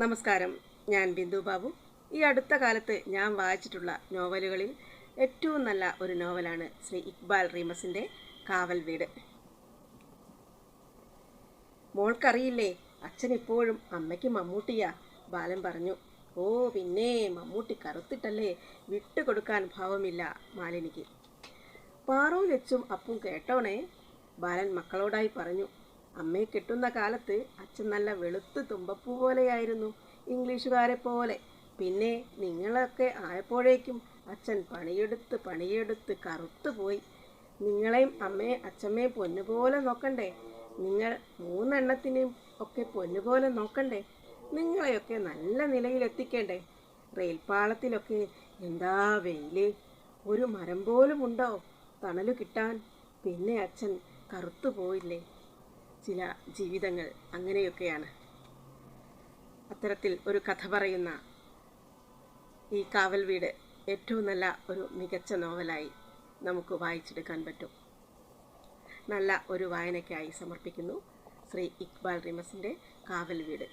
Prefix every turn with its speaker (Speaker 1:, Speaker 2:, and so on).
Speaker 1: നമസ്കാരം, ഞാൻ ബിന്ദു ബാബു. ഈ അടുത്ത കാലത്ത് ഞാൻ വായിച്ചിട്ടുള്ള നോവലുകളിൽ ഏറ്റവും നല്ല ഒരു നോവലാണ് ശ്രീ ഇക്ബാൽ റീമസിൻ്റെ കാവൽ വീട്. മോൾക്കറിയില്ലേ, അച്ഛൻ ഇപ്പോഴും അമ്മയ്ക്ക് മമ്മൂട്ടിയാ, ബാലൻ പറഞ്ഞു. ഓ പിന്നെ, മമ്മൂട്ടി കറുത്തിട്ടല്ലേ, വിട്ടുകൊടുക്കാൻ ഭാവമില്ല മാലിനിക്ക്. പാറു ലച്ചും അപ്പും കേട്ടോണേ, ബാലൻ മക്കളോടായി പറഞ്ഞു. അമ്മയെ കെട്ടുന്ന കാലത്ത് അച്ഛൻ നല്ല വെളുത്ത് തുമ്പപ്പൂ പോലെയായിരുന്നു, ഇംഗ്ലീഷുകാരെ പോലെ. പിന്നെ നിങ്ങളൊക്കെ ആയപ്പോഴേക്കും അച്ഛൻ പണിയെടുത്ത് കറുത്തുപോയി. നിങ്ങളെയും അച്ഛമ്മയും പൊന്നുപോലെ നോക്കണ്ടേ? നിങ്ങൾ മൂന്നെണ്ണത്തിനെയും ഒക്കെ പൊന്നുപോലെ നോക്കണ്ടേ? നിങ്ങളെയൊക്കെ നല്ല നിലയിലെത്തിക്കണ്ടേ? റെയിൽപ്പാളത്തിലൊക്കെ എന്താ വെയില്, ഒരു മരം പോലും ഉണ്ടോ തണല് കിട്ടാൻ? പിന്നെ അച്ഛൻ കറുത്തു പോയില്ലേ? ചില ജീവിതങ്ങൾ അങ്ങനെയൊക്കെയാണ്. അത്തരത്തിൽ ഒരു കഥ പറയുന്ന ഈ കാവൽ വീട് ഏറ്റവും നല്ല ഒരു മികച്ച നോവലായി നമുക്ക് വായിച്ചെടുക്കാൻ പറ്റും. നല്ല ഒരു വായനയ്ക്കായി സമർപ്പിക്കുന്നു ശ്രീ ഇക്ബാൽ റീമസിൻ്റെ കാവൽ വീട്.